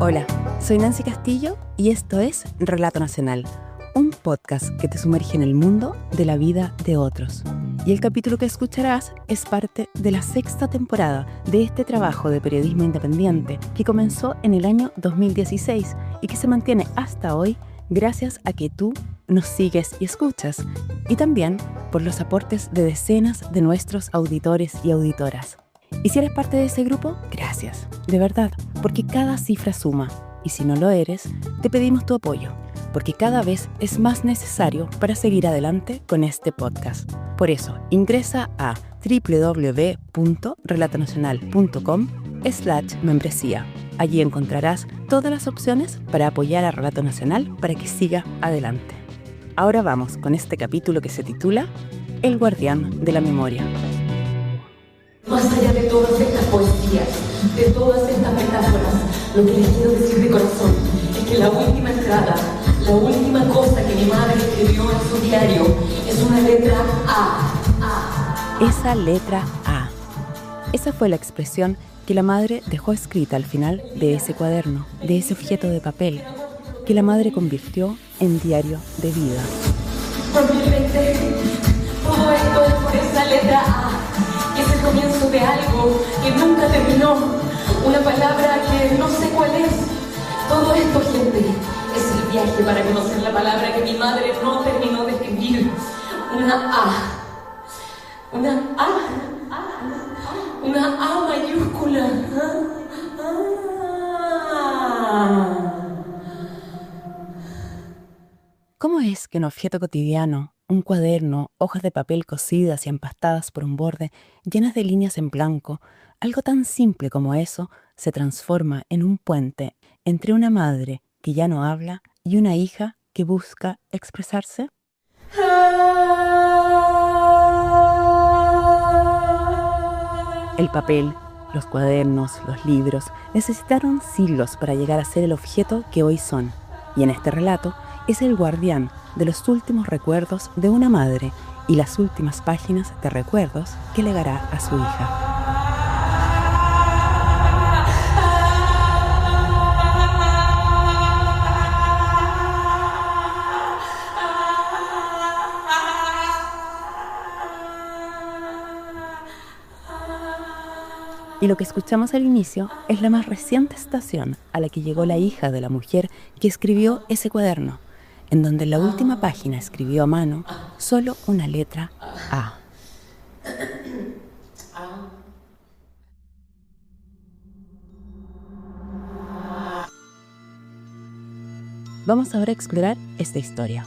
Hola, soy Nancy Castillo y esto es Relato Nacional, un podcast que te sumerge en el mundo de la vida de otros. Y el capítulo que escucharás es parte de la 6ª temporada de este trabajo de periodismo independiente que comenzó en el año 2016 y que se mantiene hasta hoy gracias a que tú nos sigues y escuchas, y también por los aportes de decenas de nuestros auditores y auditoras. Y si eres parte de ese grupo, gracias, de verdad, porque cada cifra suma. Y si no lo eres, te pedimos tu apoyo, porque cada vez es más necesario para seguir adelante con este podcast. Por eso, ingresa a www.relatonacional.com/membresía. Allí encontrarás todas las opciones para apoyar a Relato Nacional para que siga adelante. Ahora vamos con este capítulo que se titula El guardián de la memoria. Más allá de todas estas poesías, de todas estas metáforas, lo que les quiero decir de corazón es que la última entrada, la última cosa que mi madre escribió en su diario es una letra A. Esa letra A. Esa fue la expresión que la madre dejó escrita al final de ese cuaderno, de ese objeto de papel, que la madre convirtió en diario de vida. 2020, todo esto es por esa letra A. Es el comienzo de algo que nunca terminó, una palabra que no sé cuál es. Todo esto, gente, es el viaje para conocer la palabra que mi madre no terminó de escribir. Una A. Una A mayúscula. ¿Cómo es que un objeto cotidiano, un cuaderno, hojas de papel cosidas y empastadas por un borde, llenas de líneas en blanco, algo tan simple como eso, se transforma en un puente entre una madre que ya no habla y una hija que busca expresarse? El papel, los cuadernos, los libros necesitaron siglos para llegar a ser el objeto que hoy son, y en este relato es el guardián de los últimos recuerdos de una madre y las últimas páginas de recuerdos que legará a su hija. Y lo que escuchamos al inicio es la más reciente estación a la que llegó la hija de la mujer que escribió ese cuaderno, en donde en la última página escribió a mano solo una letra A. Vamos ahora a explorar esta historia.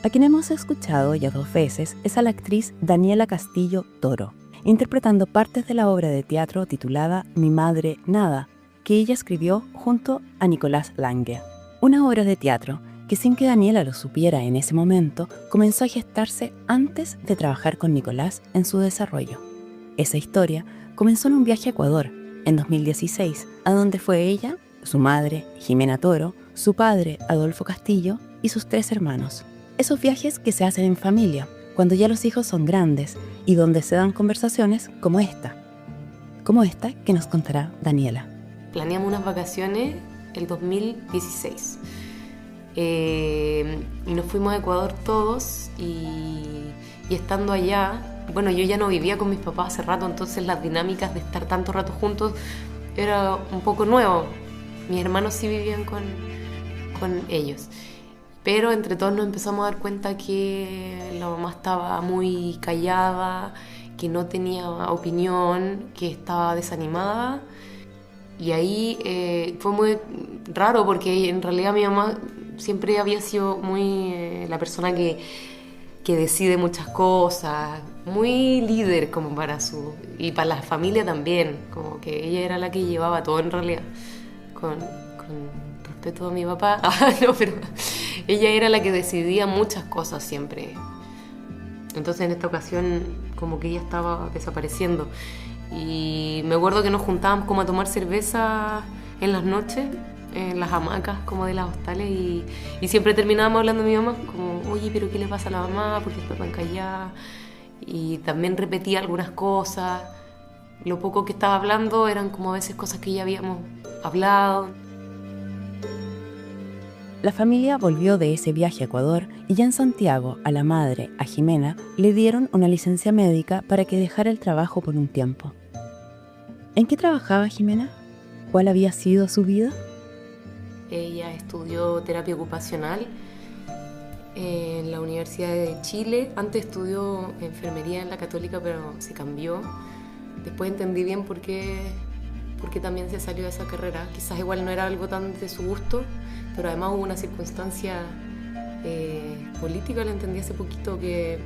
A quien hemos escuchado ya 2 veces es a la actriz Daniela Castillo Toro, interpretando partes de la obra de teatro titulada Mi madre nada, que ella escribió junto a Nicolás Lange. Una obra de teatro que, sin que Daniela lo supiera en ese momento, comenzó a gestarse antes de trabajar con Nicolás en su desarrollo. Esa historia comenzó en un viaje a Ecuador, en 2016, a donde fue ella, su madre, Jimena Toro, su padre, Adolfo Castillo, y sus 3 hermanos. Esos viajes que se hacen en familia, cuando ya los hijos son grandes, y donde se dan conversaciones como esta que nos contará Daniela. Planeamos unas vacaciones el 2016 y nos fuimos a Ecuador todos y estando allá, bueno, yo ya no vivía con mis papás hace rato, entonces las dinámicas de estar tanto rato juntos era un poco nuevo. Mis hermanos sí vivían con ellos. Pero entre todos nos empezamos a dar cuenta que la mamá estaba muy callada, que no tenía opinión, que estaba desanimada. Y ahí fue muy raro porque en realidad mi mamá siempre había sido muy la persona que decide muchas cosas, muy líder como y para la familia también, como que ella era la que llevaba todo en realidad, con respeto a mi papá, no, pero ella era la que decidía muchas cosas siempre. Entonces en esta ocasión como que ella estaba desapareciendo y me acuerdo que nos juntábamos como a tomar cerveza en las noches en las hamacas como de las hostales y siempre terminábamos hablando de mi mamá como, oye, pero ¿qué le pasa a la mamá? ¿Por qué está tan callada? Y también repetía algunas cosas. Lo poco que estaba hablando eran como a veces cosas que ya habíamos hablado. La familia volvió de ese viaje a Ecuador y ya en Santiago, a la madre, a Jimena, le dieron una licencia médica para que dejara el trabajo por un tiempo. ¿En qué trabajaba Jimena? ¿Cuál había sido su vida? Ella estudió terapia ocupacional en la Universidad de Chile. Antes estudió enfermería en la Católica, pero se cambió. Después entendí bien por qué también se salió de esa carrera. Quizás igual no era algo tan de su gusto, pero además hubo una circunstancia política, lo entendí hace poquito, que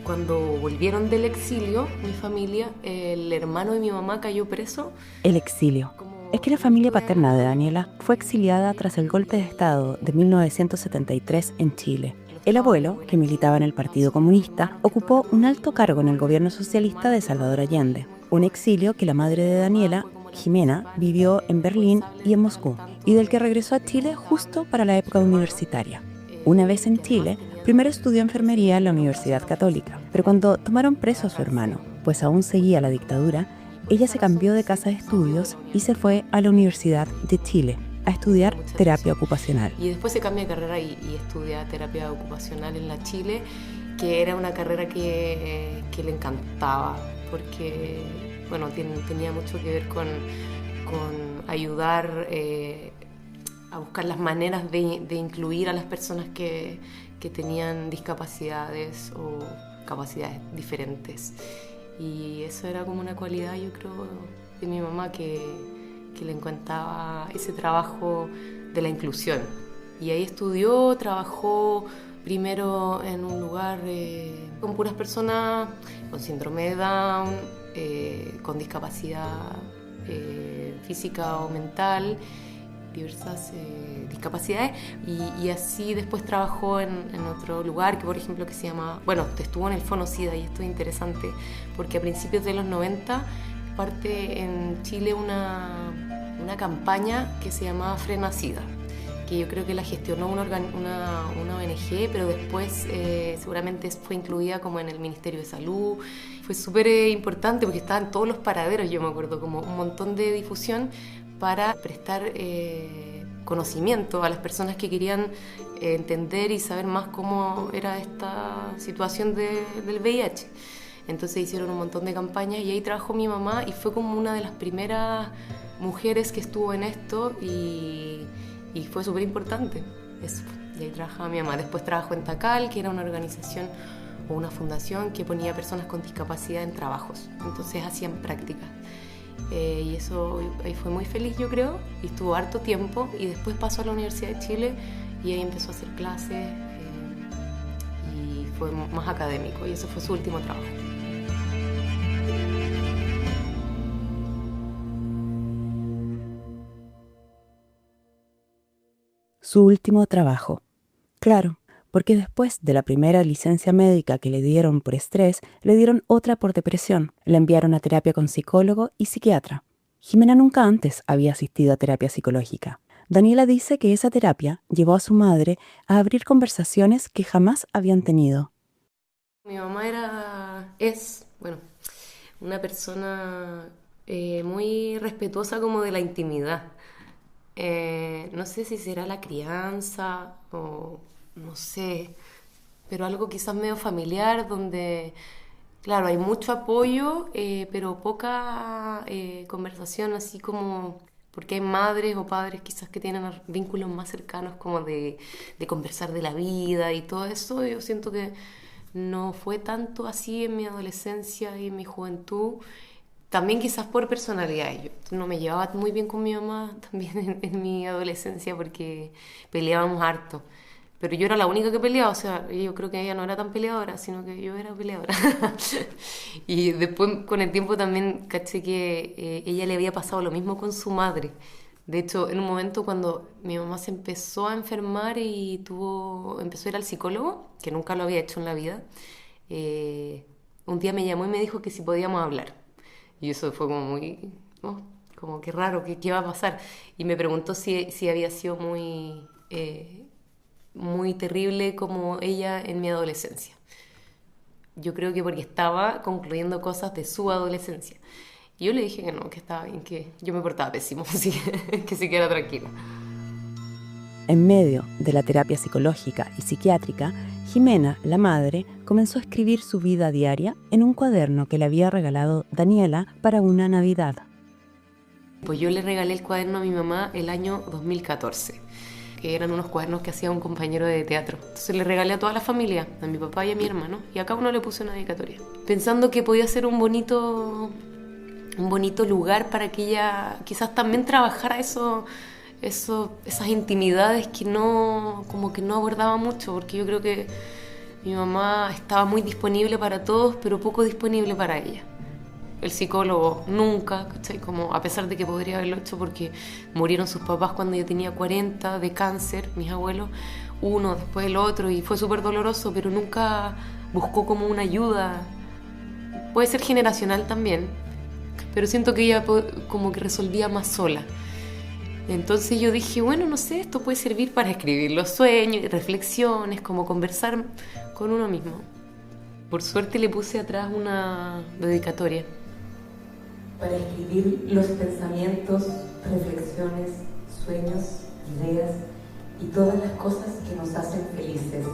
cuando volvieron del exilio, mi familia, el hermano de mi mamá cayó preso. El exilio. Es que la familia paterna de Daniela fue exiliada tras el golpe de Estado de 1973 en Chile. El abuelo, que militaba en el Partido Comunista, ocupó un alto cargo en el gobierno socialista de Salvador Allende. Un exilio que la madre de Daniela, Jimena, vivió en Berlín y en Moscú, y del que regresó a Chile justo para la época universitaria. Una vez en Chile, primero estudió enfermería en la Universidad Católica, pero cuando tomaron preso a su hermano, pues aún seguía la dictadura, ella se cambió de casa de estudios y se fue a la Universidad de Chile a estudiar terapia ocupacional. Y después se cambia de carrera y estudia terapia ocupacional en la Chile, que era una carrera que le encantaba, porque bueno, tenía mucho que ver con ayudar a buscar las maneras de incluir a las personas que tenían discapacidades o capacidades diferentes. Y eso era como una cualidad, yo creo, de mi mamá, que le encantaba ese trabajo de la inclusión. Y ahí estudió, trabajó primero en un lugar con puras personas con síndrome de Down, con discapacidad física o mental, diversas discapacidades, y así después trabajó en otro lugar que, por ejemplo, que se llama, bueno, estuvo en el Fonocida, y esto es interesante porque a principios de los 90 parte en Chile una campaña que se llamaba Frena Sida, que yo creo que la gestionó una ONG, pero después seguramente fue incluida como en el Ministerio de Salud. Fue súper importante porque estaban todos los paraderos, yo me acuerdo, como un montón de difusión para prestar conocimiento a las personas que querían entender y saber más cómo era esta situación del VIH. Entonces hicieron un montón de campañas y ahí trabajó mi mamá, y fue como una de las primeras mujeres que estuvo en esto, y fue súper importante eso. Y ahí trabajaba mi mamá. Después trabajó en TACAL, que era una organización o una fundación que ponía personas con discapacidad en trabajos. Entonces hacían prácticas. Y eso, ahí fue muy feliz, yo creo, y estuvo harto tiempo, y después pasó a la Universidad de Chile y ahí empezó a hacer clases y fue más académico, y eso fue su último trabajo. Su último trabajo. Claro, porque después de la primera licencia médica que le dieron por estrés, le dieron otra por depresión. La enviaron a terapia con psicólogo y psiquiatra. Jimena nunca antes había asistido a terapia psicológica. Daniela dice que esa terapia llevó a su madre a abrir conversaciones que jamás habían tenido. Mi mamá es una persona muy respetuosa como de la intimidad. No sé si será la crianza o no sé, pero algo quizás medio familiar, donde, claro, hay mucho apoyo, pero poca conversación, así como, porque hay madres o padres quizás que tienen vínculos más cercanos, como de conversar de la vida y todo eso. Yo siento que no fue tanto así en mi adolescencia y en mi juventud. También quizás por personalidad. Yo no me llevaba muy bien con mi mamá también en mi adolescencia, porque peleábamos harto. Pero yo era la única que peleaba, o sea, yo creo que ella no era tan peleadora, sino que yo era peleadora. Y después, con el tiempo, también caché que ella le había pasado lo mismo con su madre. De hecho, en un momento cuando mi mamá se empezó a enfermar y empezó a ir al psicólogo, que nunca lo había hecho en la vida, un día me llamó y me dijo que si podíamos hablar. Y eso fue como muy, como que raro, ¿qué iba a pasar? Y me preguntó si había sido muy terrible como ella en mi adolescencia. Yo creo que porque estaba concluyendo cosas de su adolescencia. Y yo le dije que no, que estaba bien, que yo me portaba pésimo, así que se quedara tranquila. En medio de la terapia psicológica y psiquiátrica, Jimena, la madre, comenzó a escribir su vida diaria en un cuaderno que le había regalado Daniela para una Navidad. Pues yo le regalé el cuaderno a mi mamá el año 2014, que eran unos cuadernos que hacía un compañero de teatro. Entonces le regalé a toda la familia, a mi papá y a mi hermano, y a cada uno le puse una dedicatoria, pensando que podía ser un bonito lugar para que ella quizás también trabajara esas intimidades que como que no abordaba mucho, porque yo creo que mi mamá estaba muy disponible para todos, pero poco disponible para ella. El psicólogo nunca, ¿cachai? Como a pesar de que podría haberlo hecho porque murieron sus papás cuando yo tenía 40 de cáncer, mis abuelos, uno después el otro, y fue súper doloroso, pero nunca buscó como una ayuda. Puede ser generacional también, pero siento que ella como que resolvía más sola. Entonces yo dije, bueno, no sé, esto puede servir para escribir los sueños, reflexiones, como conversar con uno mismo. Por suerte le puse atrás una dedicatoria. Para escribir los pensamientos, reflexiones, sueños, ideas y todas las cosas que nos hacen felices.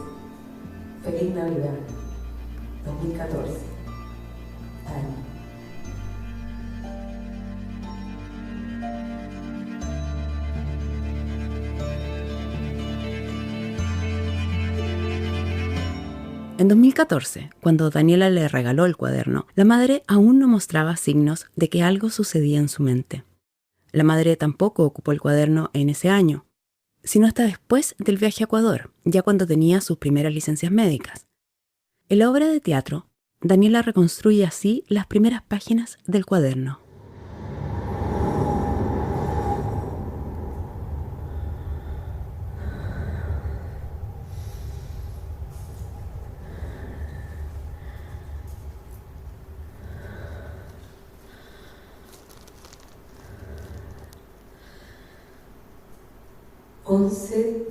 Feliz Navidad, 2014. Tania. En 2014, cuando Daniela le regaló el cuaderno, la madre aún no mostraba signos de que algo sucedía en su mente. La madre tampoco ocupó el cuaderno en ese año, sino hasta después del viaje a Ecuador, ya cuando tenía sus primeras licencias médicas. En la obra de teatro, Daniela reconstruye así las primeras páginas del cuaderno.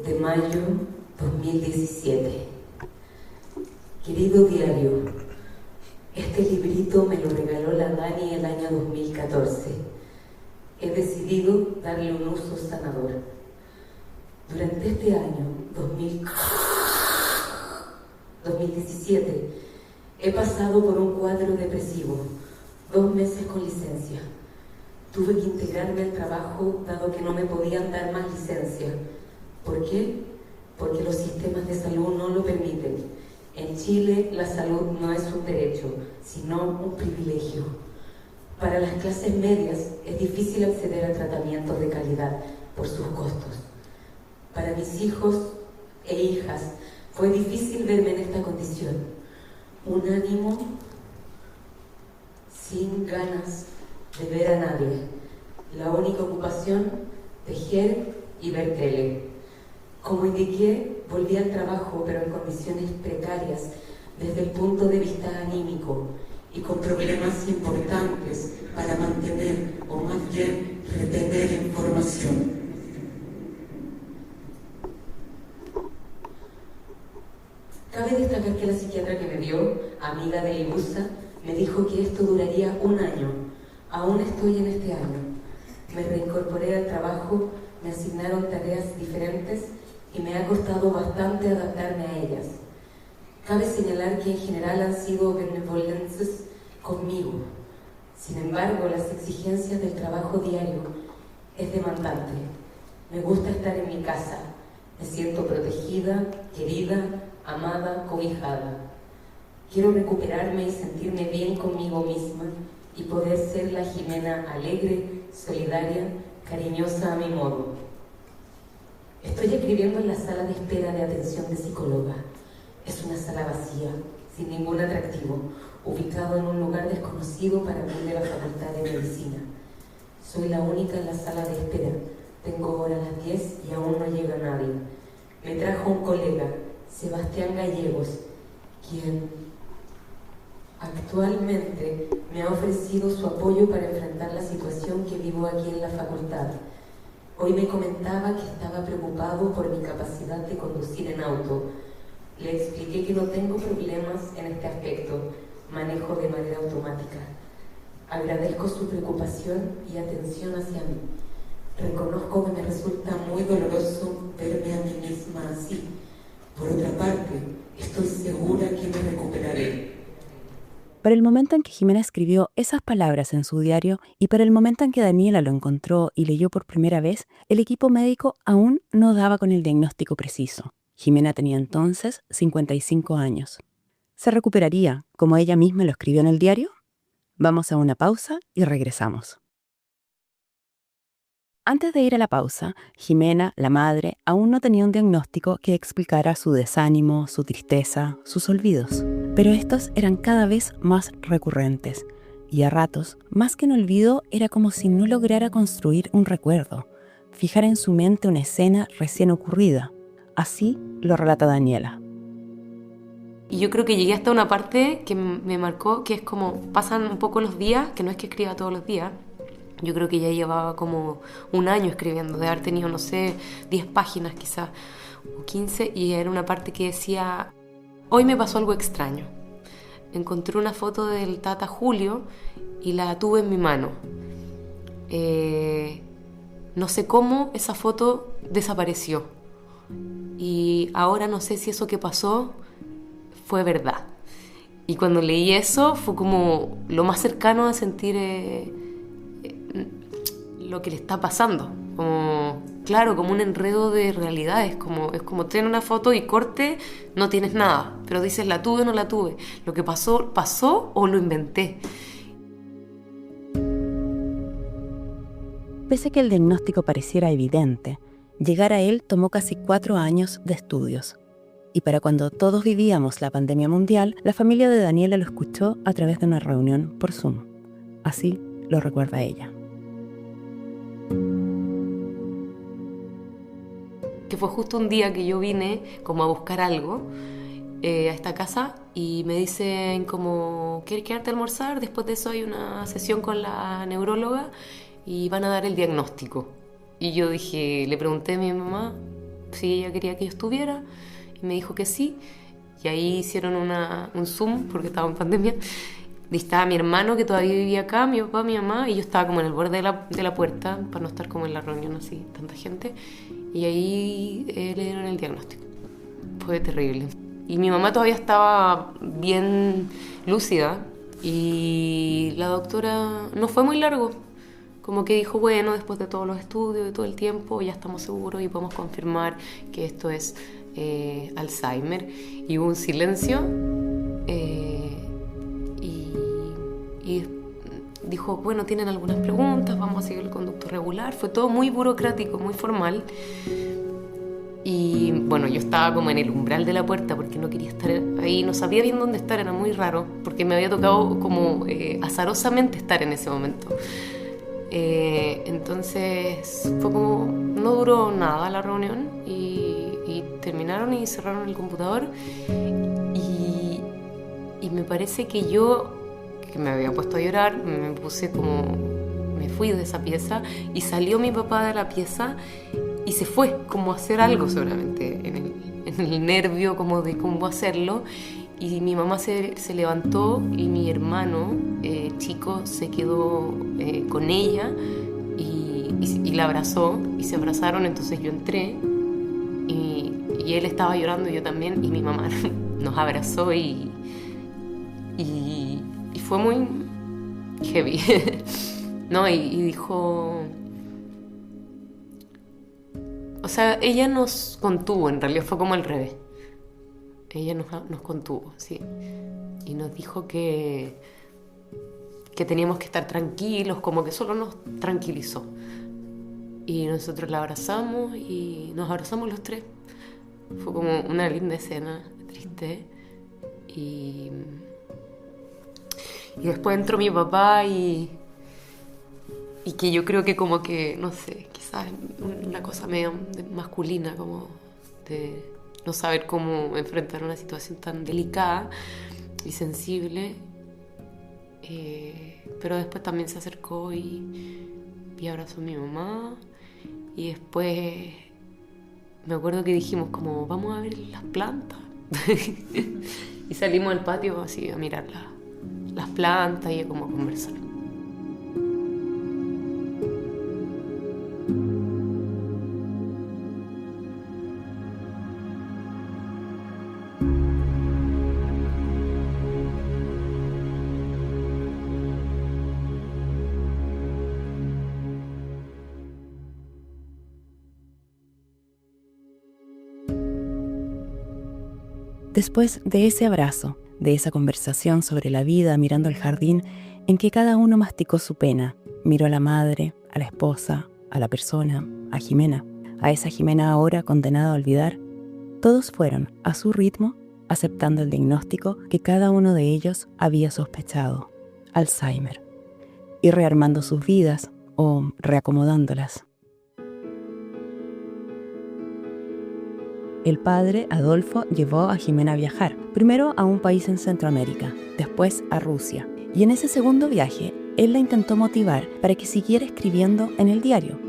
De mayo 2017. Querido diario, este librito me lo regaló la Dani el año 2014. He decidido darle un uso sanador. Durante este año 2017 he pasado por un cuadro depresivo, 2 meses con licencia. Tuve que integrarme al trabajo dado que no me podían dar más licencia. ¿Por qué? Porque los sistemas de salud no lo permiten. En Chile la salud no es un derecho, sino un privilegio. Para las clases medias es difícil acceder a tratamientos de calidad por sus costos. Para mis hijos e hijas fue difícil verme en esta condición. Un ánimo sin ganas de ver a nadie. La única ocupación, tejer y ver tele. Como indiqué, volví al trabajo, pero en condiciones precarias desde el punto de vista anímico y con problemas importantes para mantener o más bien retener información. Cabe destacar que la psiquiatra que me vio, amiga de Ibusa, me dijo que esto duraría 1 año. Aún estoy en este año. Me reincorporé al trabajo, me asignaron tareas diferentes y me ha costado bastante adaptarme a ellas. Cabe señalar que en general han sido benevolentes conmigo. Sin embargo, las exigencias del trabajo diario es demandante. Me gusta estar en mi casa. Me siento protegida, querida, amada, cobijada. Quiero recuperarme y sentirme bien conmigo misma y poder ser la Jimena alegre, solidaria, cariñosa a mi modo. Estoy escribiendo en la sala de espera de atención de psicóloga. Es una sala vacía, sin ningún atractivo, ubicado en un lugar desconocido para mí de la Facultad de Medicina. Soy la única en la sala de espera. Tengo hora a las 10 y aún no llega nadie. Me trajo un colega, Sebastián Gallegos, quien actualmente me ha ofrecido su apoyo para enfrentar la situación que vivo aquí en la facultad. Hoy me comentaba que estaba preocupado por mi capacidad de conducir en auto. Le expliqué que no tengo problemas en este aspecto, manejo de manera automática. Agradezco su preocupación y atención hacia mí. Reconozco que me resulta muy doloroso verme a mí misma así. Por otra parte, estoy segura que me recuperaré. Para el momento en que Jimena escribió esas palabras en su diario y para el momento en que Daniela lo encontró y leyó por primera vez, el equipo médico aún no daba con el diagnóstico preciso. Jimena tenía entonces 55 años. ¿Se recuperaría, como ella misma lo escribió en el diario? Vamos a una pausa y regresamos. Antes de ir a la pausa, Jimena, la madre, aún no tenía un diagnóstico que explicara su desánimo, su tristeza, sus olvidos. Pero estos eran cada vez más recurrentes, y a ratos, más que un olvido, era como si no lograra construir un recuerdo, fijar en su mente una escena recién ocurrida. Así lo relata Daniela. Y yo creo que llegué hasta una parte que me marcó, que es como pasan un poco los días, que no es que escriba todos los días. Yo creo que ya llevaba como un año escribiendo, de haber tenido, no sé, 10 páginas quizás, o 15, y era una parte que decía: hoy me pasó algo extraño. Encontré una foto del Tata Julio y la tuve en mi mano. No sé cómo esa foto desapareció. Y ahora no sé si eso que pasó fue verdad. Y cuando leí eso fue como lo más cercano a sentir lo que le está pasando. Como, claro, como un enredo de realidades. Es como tener una foto y corte, no tienes nada. Pero dices, ¿la tuve o no la tuve? ¿Lo que pasó, pasó o lo inventé? Pese a que el diagnóstico pareciera evidente, llegar a él tomó casi 4 años de estudios. Y para cuando todos vivíamos la pandemia mundial, la familia de Daniela lo escuchó a través de una reunión por Zoom. Así lo recuerda ella. Que fue justo un día que yo vine como a buscar algo a esta casa y me dicen como, ¿quieres quedarte a almorzar? Después de eso hay una sesión con la neuróloga y van a dar el diagnóstico. Y yo dije, le pregunté a mi mamá si ella quería que yo estuviera y me dijo que sí. Y ahí hicieron un Zoom porque estaba en pandemia. Y estaba mi hermano que todavía vivía acá, mi papá, mi mamá, y yo estaba como en el borde de la puerta para no estar como en la reunión así, tanta gente. Y ahí le dieron el diagnóstico. Fue terrible. Y mi mamá todavía estaba bien lúcida y la doctora no fue muy largo. Como que dijo, bueno, después de todos los estudios, de todo el tiempo, ya estamos seguros y podemos confirmar que esto es Alzheimer. Y hubo un silencio y dijo, bueno, tienen algunas preguntas, vamos a seguir el conducto regular. Fue todo muy burocrático, muy formal. Y bueno, yo estaba como en el umbral de la puerta porque no quería estar ahí, no sabía bien dónde estar, era muy raro, porque me había tocado como azarosamente estar en ese momento. Entonces fue como, no duró nada la reunión y terminaron y cerraron el computador y me parece que yo, que me había puesto a llorar, me fui de esa pieza y salió mi papá de la pieza y se fue como a hacer algo seguramente en el nervio como de cómo hacerlo. Y mi mamá se levantó y mi hermano chico se quedó con ella y la abrazó y se abrazaron. Entonces yo entré y él estaba llorando, yo también, y mi mamá nos abrazó y fue muy heavy. ¿No? Y dijo... O sea, ella nos contuvo, en realidad fue como al revés. Ella nos contuvo, sí. Y nos dijo que teníamos que estar tranquilos, como que solo nos tranquilizó. Y nosotros la abrazamos y nos abrazamos los tres. Fue como una linda escena, triste. Y después entró mi papá y que yo creo que como que, no sé, quizás una cosa medio masculina, como de no saber cómo enfrentar una situación tan delicada y sensible, pero después también se acercó y abrazó a mi mamá y después me acuerdo que dijimos como vamos a ver las plantas y salimos al patio así a mirar las plantas y a como conversar. Después de ese abrazo, de esa conversación sobre la vida mirando el jardín en que cada uno masticó su pena, miró a la madre, a la esposa, a la persona, a Jimena, a esa Jimena ahora condenada a olvidar, todos fueron, a su ritmo, aceptando el diagnóstico que cada uno de ellos había sospechado, Alzheimer, y rearmando sus vidas o reacomodándolas. El padre, Adolfo, llevó a Jimena a viajar, primero a un país en Centroamérica, después a Rusia. Y en ese segundo viaje, él la intentó motivar para que siguiera escribiendo en el diario,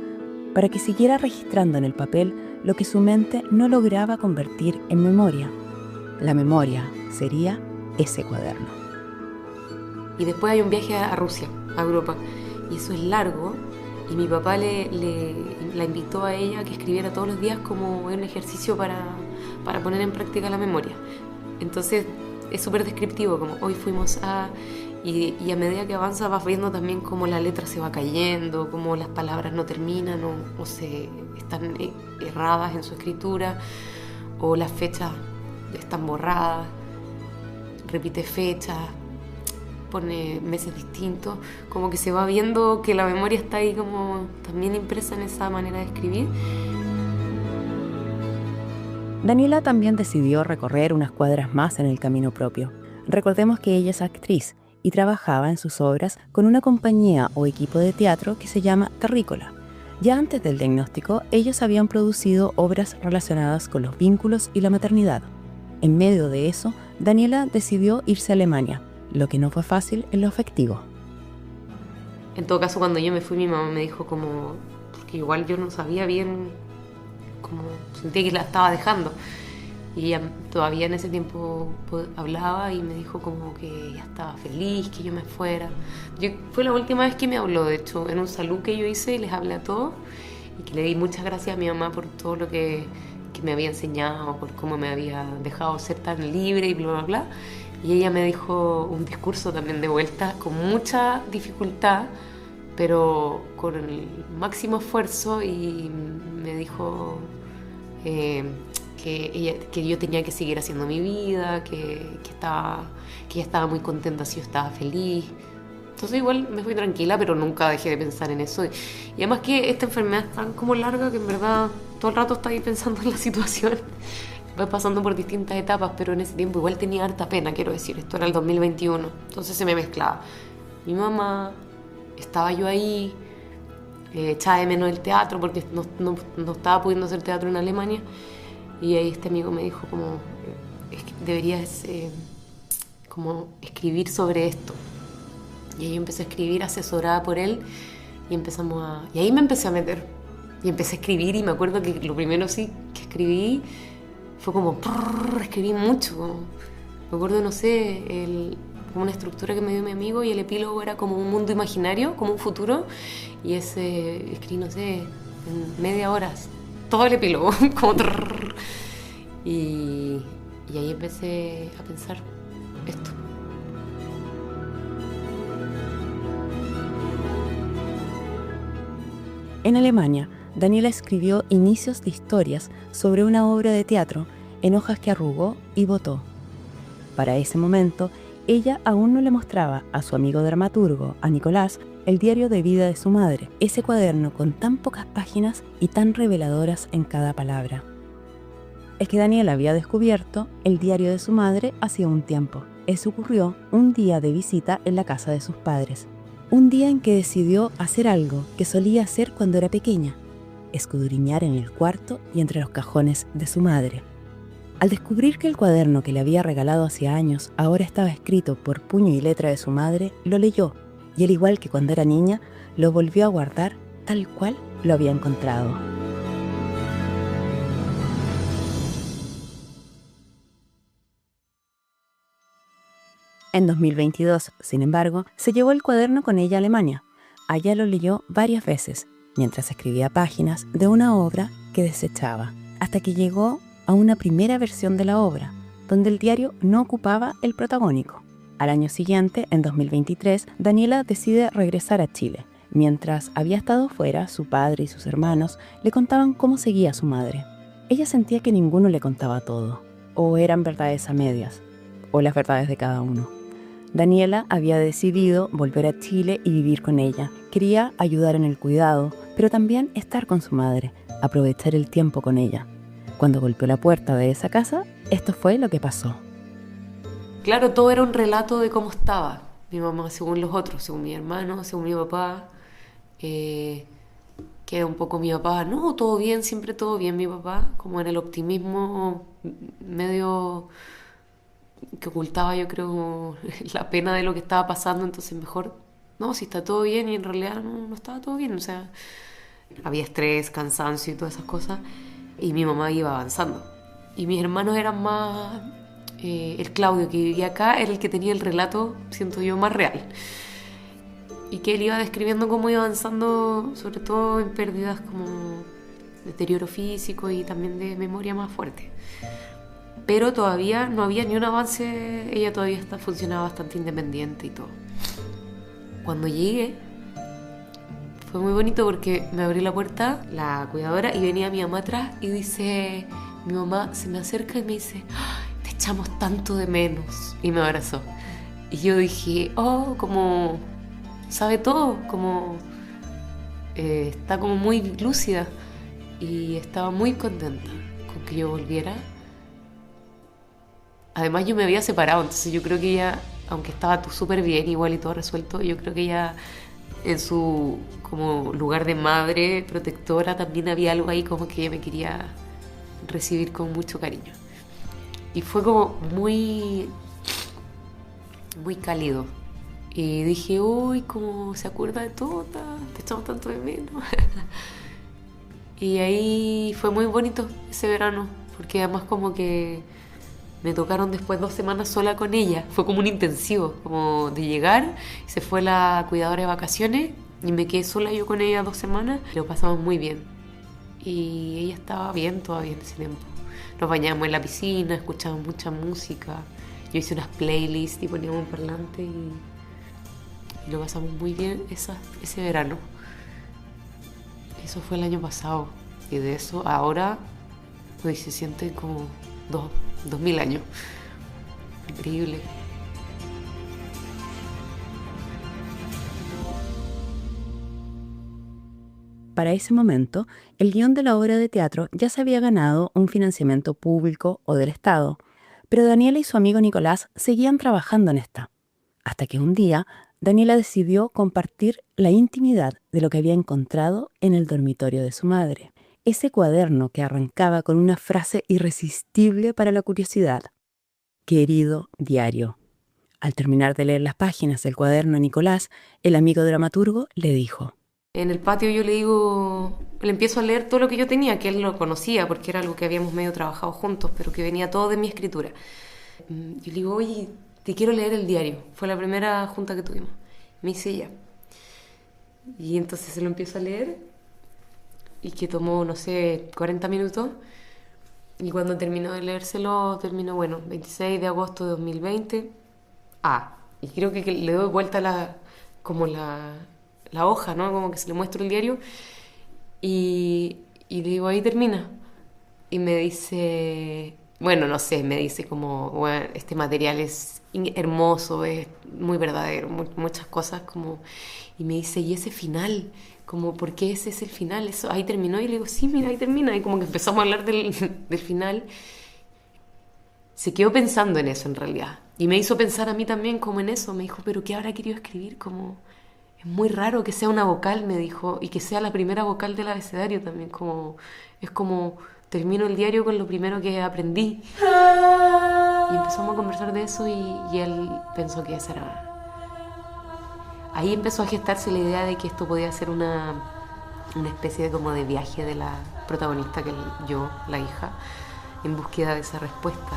para que siguiera registrando en el papel lo que su mente no lograba convertir en memoria. La memoria sería ese cuaderno. Y después hay un viaje a Rusia, a Europa, y eso es largo. Y mi papá la invitó a ella a que escribiera todos los días como un ejercicio para poner en práctica la memoria. Entonces es súper descriptivo, como hoy fuimos a... Y a medida que avanza vas viendo también cómo la letra se va cayendo, cómo las palabras no terminan o se están erradas en su escritura, o las fechas están borradas, repite fechas, pone meses distintos, como que se va viendo que la memoria está ahí como también impresa en esa manera de escribir. Daniela también decidió recorrer unas cuadras más en el camino propio. Recordemos que ella es actriz y trabajaba en sus obras con una compañía o equipo de teatro que se llama Terrícola. Ya antes del diagnóstico, ellos habían producido obras relacionadas con los vínculos y la maternidad. En medio de eso, Daniela decidió irse a Alemania, lo que no fue fácil en lo afectivo. En todo caso, cuando yo me fui, mi mamá me dijo como... porque igual yo no sabía bien, como sentía que la estaba dejando. Y ella todavía en ese tiempo hablaba y me dijo como que ella estaba feliz, que yo me fuera. Fue la última vez que me habló, de hecho, en un salud que yo hice y les hablé a todos. Y que le di muchas gracias a mi mamá por todo lo que me había enseñado, por cómo me había dejado ser tan libre y bla, bla, bla. Y ella me dijo un discurso también de vuelta, con mucha dificultad, pero con el máximo esfuerzo, y me dijo que yo tenía que seguir haciendo mi vida, que ella estaba muy contenta si yo estaba feliz. Entonces igual me fui tranquila, pero nunca dejé de pensar en eso. Y además que esta enfermedad es tan como larga que en verdad todo el rato estaba ahí pensando en la situación. Voy pasando por distintas etapas, pero en ese tiempo igual tenía harta pena, quiero decir. Esto era el 2021, entonces se me mezclaba. Mi mamá, estaba yo ahí, echaba de menos el teatro porque no estaba pudiendo hacer teatro en Alemania. Y ahí este amigo me dijo como, deberías como escribir sobre esto. Y ahí yo empecé a escribir, asesorada por él, y ahí me empecé a meter. Y empecé a escribir, y me acuerdo que lo primero sí que escribí fue como, escribí mucho. Me acuerdo, no sé, como una estructura que me dio mi amigo, y el epílogo era como un mundo imaginario, como un futuro, y escribí, no sé, en media hora, todo el epílogo, como y ahí empecé a pensar esto. En Alemania, Daniela escribió inicios de historias sobre una obra de teatro en hojas que arrugó y botó. Para ese momento, ella aún no le mostraba a su amigo dramaturgo, a Nicolás, el diario de vida de su madre, ese cuaderno con tan pocas páginas y tan reveladoras en cada palabra. Es que Daniela había descubierto el diario de su madre hacía un tiempo. Eso ocurrió un día de visita en la casa de sus padres. Un día en que decidió hacer algo que solía hacer cuando era pequeña: escudriñar en el cuarto y entre los cajones de su madre. Al descubrir que el cuaderno que le había regalado hacía años ahora estaba escrito por puño y letra de su madre, lo leyó, y al igual que cuando era niña, lo volvió a guardar tal cual lo había encontrado. En 2022, sin embargo, se llevó el cuaderno con ella a Alemania. Allá lo leyó varias veces, mientras escribía páginas de una obra que desechaba, hasta que llegó a una primera versión de la obra, donde el diario no ocupaba el protagónico. Al año siguiente, en 2023, Daniela decide regresar a Chile. Mientras había estado fuera, su padre y sus hermanos le contaban cómo seguía su madre. Ella sentía que ninguno le contaba todo, o eran verdades a medias, o las verdades de cada uno. Daniela había decidido volver a Chile y vivir con ella. Quería ayudar en el cuidado, pero también estar con su madre, aprovechar el tiempo con ella. Cuando golpeó la puerta de esa casa, esto fue lo que pasó. Claro, todo era un relato de cómo estaba mi mamá según los otros, según mi hermano, según mi papá. Que era un poco mi papá, no, todo bien, siempre todo bien mi papá, como en el optimismo medio que ocultaba yo creo la pena de lo que estaba pasando, entonces mejor, no, si está todo bien, y en realidad no estaba todo bien, o sea, había estrés, cansancio y todas esas cosas, y mi mamá iba avanzando. Y mis hermanos eran más, el Claudio que vivía acá era el que tenía el relato, siento yo, más real. Y que él iba describiendo cómo iba avanzando, sobre todo en pérdidas como deterioro físico y también de memoria más fuerte. Pero todavía no había ni un avance, ella todavía funcionaba bastante independiente y todo. Cuando llegué, fue muy bonito porque me abrió la puerta la cuidadora y venía mi mamá atrás y dice, mi mamá se me acerca y me dice, te echamos tanto de menos, y me abrazó. Y yo dije, oh, como... sabe todo, como está como muy lúcida, y estaba muy contenta con que yo volviera. Además yo me había separado, entonces yo creo que ella, aunque estaba súper bien igual y todo resuelto, yo creo que ella en su como lugar de madre protectora también había algo ahí como que ella me quería recibir con mucho cariño, y fue como muy muy cálido. Y dije, uy, cómo se acuerda de todo, te echamos tanto de menos. Y ahí fue muy bonito ese verano, porque además como que me tocaron después 2 semanas sola con ella. Fue como un intensivo, como de llegar, se fue la cuidadora de vacaciones y me quedé sola yo con ella 2 semanas. Lo pasamos muy bien. Y ella estaba bien todavía en ese tiempo. Nos bañábamos en la piscina, escuchábamos mucha música. Yo hice unas playlists y poníamos un parlante y lo pasamos muy bien ese verano. Eso fue el año pasado. Y de eso ahora pues, se siente como 2000 años. Increíble. Para ese momento, el guión de la obra de teatro ya se había ganado un financiamiento público o del Estado, pero Daniela y su amigo Nicolás seguían trabajando en esta. Hasta que un día, Daniela decidió compartir la intimidad de lo que había encontrado en el dormitorio de su madre. Ese cuaderno que arrancaba con una frase irresistible para la curiosidad. Querido diario. Al terminar de leer las páginas del cuaderno a Nicolás, el amigo dramaturgo le dijo: en el patio yo le empiezo a leer todo lo que yo tenía, que él lo conocía porque era algo que habíamos medio trabajado juntos, pero que venía todo de mi escritura. Yo le digo, oye, te quiero leer el diario. Fue la primera junta que tuvimos. Me dice ya. Y entonces se lo empiezo a leer y que tomó, no sé, 40 minutos. Y cuando terminó de leérselo, terminó, bueno, 26 de agosto de 2020. Y creo que le doy vuelta la hoja, ¿no? Como que se le muestro el diario. Y le digo, ahí termina. Y me dice... Bueno, no sé, me dice como, bueno, este material es hermoso, es muy verdadero, muchas cosas como... Y me dice, ¿y ese final? Como, ¿por qué ese es el final? Eso, ahí terminó. Y le digo, sí, mira, ahí termina. Y como que empezamos a hablar del final. Se quedó pensando en eso, en realidad. Y me hizo pensar a mí también como en eso. Me dijo, ¿pero qué habrá querido escribir? Como, es muy raro que sea una vocal, me dijo, y que sea la primera vocal del abecedario también. Como, es como... termino el diario con lo primero que aprendí. Y empezamos a conversar de eso y él pensó que esa era... Ahí empezó a gestarse la idea de que esto podía ser una especie de como de viaje de la protagonista, que yo, la hija, en búsqueda de esa respuesta.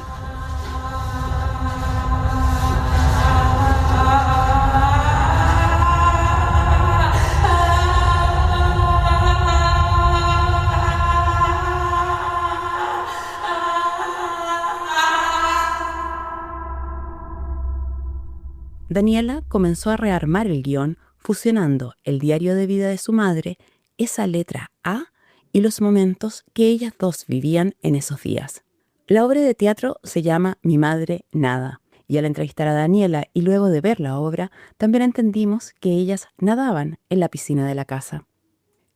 Daniela comenzó a rearmar el guión fusionando el diario de vida de su madre, esa letra A y los momentos que ellas dos vivían en esos días. La obra de teatro se llama Mi madre nada, y al entrevistar a Daniela y luego de ver la obra, también entendimos que ellas nadaban en la piscina de la casa.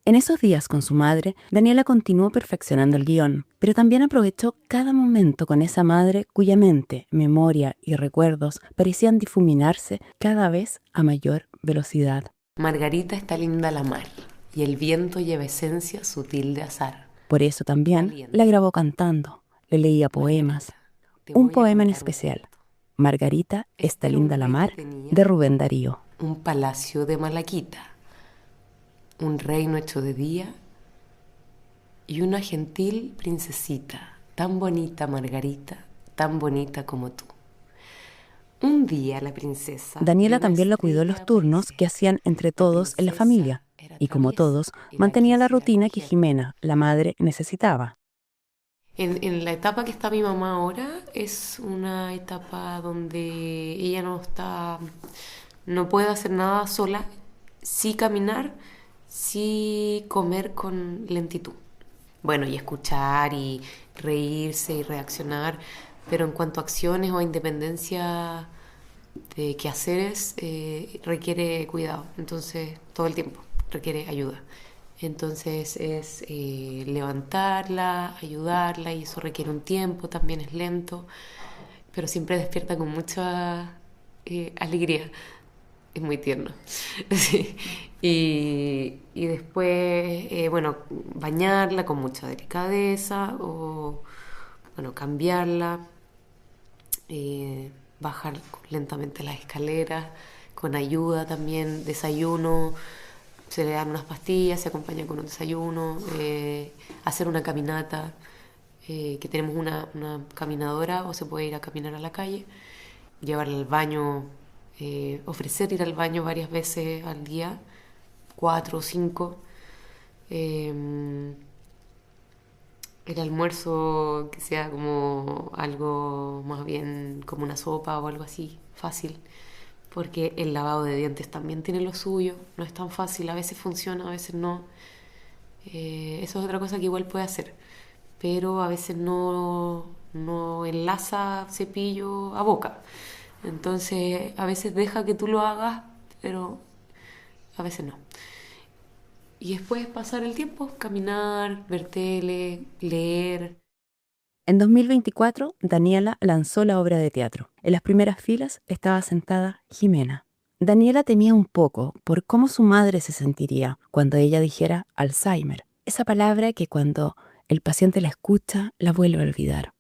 En esos días con su madre, Daniela continuó perfeccionando el guión, pero también aprovechó cada momento con esa madre cuya mente, memoria y recuerdos parecían difuminarse cada vez a mayor velocidad. Margarita está linda la mar, y el viento lleva esencia sutil de azar. Por eso también la grabó cantando, le leía poemas. Un poema en especial, Margarita está linda la mar, de Rubén Darío. Un palacio de malaquita, un reino hecho de día y una gentil princesita, tan bonita Margarita, tan bonita como tú. Un día la princesa... Daniela también la cuidó en los turnos que hacían entre todos en la familia, y como todos, mantenía la rutina que Jimena, la madre, necesitaba. En la etapa que está mi mamá ahora, es una etapa donde ella no puede hacer nada sola, sí caminar, sí comer con lentitud. Bueno, y escuchar y reírse y reaccionar, pero en cuanto a acciones o a independencia de quehaceres, requiere cuidado, entonces todo el tiempo requiere ayuda. Entonces es levantarla, ayudarla, y eso requiere un tiempo, también es lento, pero siempre despierta con mucha alegría. Es muy tierno. Sí. Y después, bueno, bañarla con mucha delicadeza o, bueno, cambiarla, bajar lentamente las escaleras, con ayuda también, desayuno, se le dan unas pastillas, se acompaña con un desayuno, hacer una caminata, que tenemos una caminadora o se puede ir a caminar a la calle, llevarla al baño, ofrecer ir al baño varias veces al día, 4 o 5, el almuerzo que sea como algo más bien como una sopa o algo así, fácil, porque el lavado de dientes también tiene lo suyo, no es tan fácil, a veces funciona, a veces no. Eso es otra cosa que igual puede hacer, pero a veces no enlaza cepillo a boca, entonces a veces deja que tú lo hagas, pero a veces no. Y después pasar el tiempo, caminar, ver tele, leer. En 2024, Daniela lanzó la obra de teatro. En las primeras filas estaba sentada Jimena. Daniela temía un poco por cómo su madre se sentiría cuando ella dijera Alzheimer, esa palabra que cuando el paciente la escucha la vuelve a olvidar.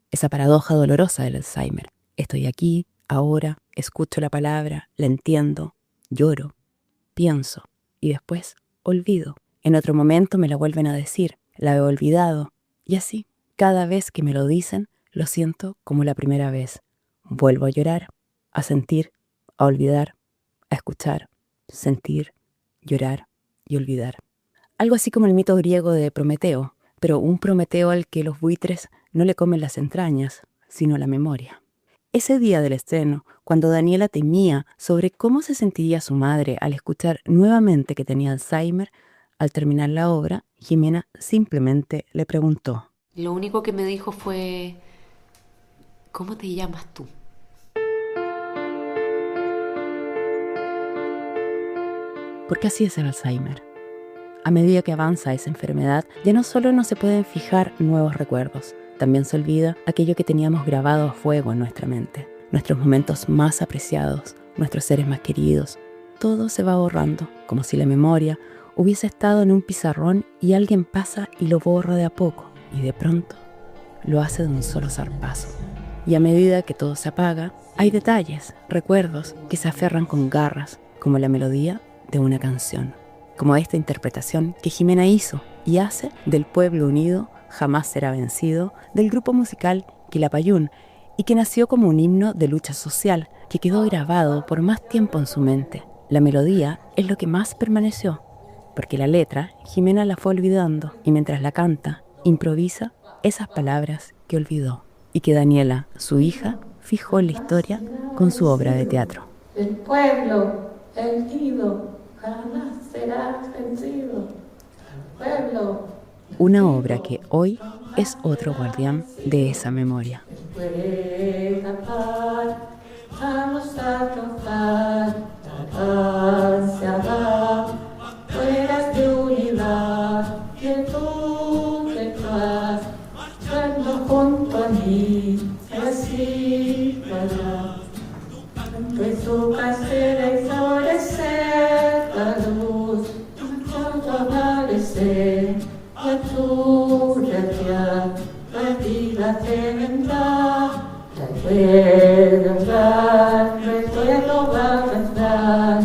Esa paradoja dolorosa del Alzheimer. Estoy aquí, ahora, escucho la palabra, la entiendo, lloro, pienso y después olvido. En otro momento me la vuelven a decir, la he olvidado y así. Cada vez que me lo dicen, lo siento como la primera vez. Vuelvo a llorar, a sentir, a olvidar, a escuchar, sentir, llorar y olvidar. Algo así como el mito griego de Prometeo, pero un Prometeo al que los buitres no le comen las entrañas, sino la memoria. Ese día del estreno, cuando Daniela temía sobre cómo se sentiría su madre al escuchar nuevamente que tenía Alzheimer, al terminar la obra, Jimena simplemente le preguntó. Lo único que me dijo fue, ¿cómo te llamas tú? Porque así es el Alzheimer. A medida que avanza esa enfermedad, ya no solo no se pueden fijar nuevos recuerdos, también se olvida aquello que teníamos grabado a fuego en nuestra mente. Nuestros momentos más apreciados, nuestros seres más queridos, todo se va borrando, como si la memoria hubiese estado en un pizarrón y alguien pasa y lo borra de a poco. Y de pronto lo hace de un solo zarpazo. Y a medida que todo se apaga, hay detalles, recuerdos que se aferran con garras, como la melodía de una canción. Como esta interpretación que Jimena hizo y hace del Pueblo Unido Jamás Será Vencido, del grupo musical Quilapayún, y que nació como un himno de lucha social que quedó grabado por más tiempo en su mente. La melodía es lo que más permaneció, porque la letra Jimena la fue olvidando y mientras la canta, improvisa esas palabras que olvidó y que Daniela, su hija, fijó en la historia con su obra de teatro. El pueblo unido jamás será vencido. Pueblo. Una obra que hoy es otro guardián de esa memoria. Su casera y florecer la luz, aparecer a tu gracia, la vida te vendrá, recuerdo va a cantar,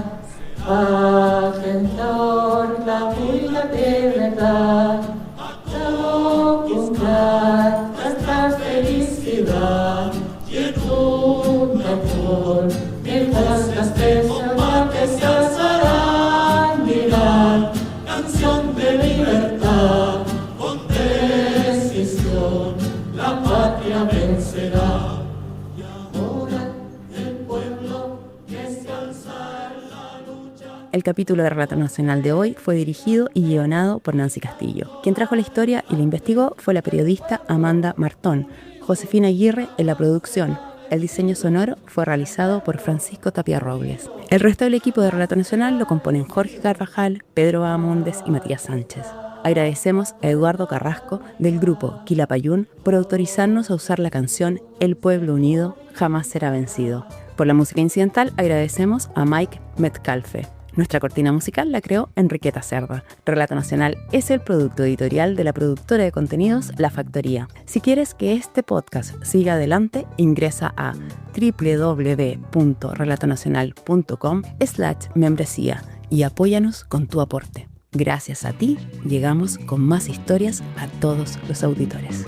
va a cantar la vida de verdad, la buscar nuestra felicidad y tu amor. Mientras las personas harán mirar, canción de libertad, con decisión, la patria vencerá. Y ahora el pueblo descansar la lucha. El capítulo de Relato Nacional de hoy fue dirigido y guionado por Nancy Castillo. Quien trajo la historia y la investigó fue la periodista Amanda Martón, Josefina Aguirre en la producción. El diseño sonoro fue realizado por Francisco Tapia Robles. El resto del equipo de Relato Nacional lo componen Jorge Carvajal, Pedro Bahamondes y Matías Sánchez. Agradecemos a Eduardo Carrasco del grupo Quilapayún por autorizarnos a usar la canción El Pueblo Unido Jamás Será Vencido. Por la música incidental agradecemos a Mike Metcalfe. Nuestra cortina musical la creó Enriqueta Cerda. Relato Nacional es el producto editorial de la productora de contenidos La Factoría. Si quieres que este podcast siga adelante, ingresa a www.relatonacional.com/membresía y apóyanos con tu aporte. Gracias a ti, llegamos con más historias a todos los auditores.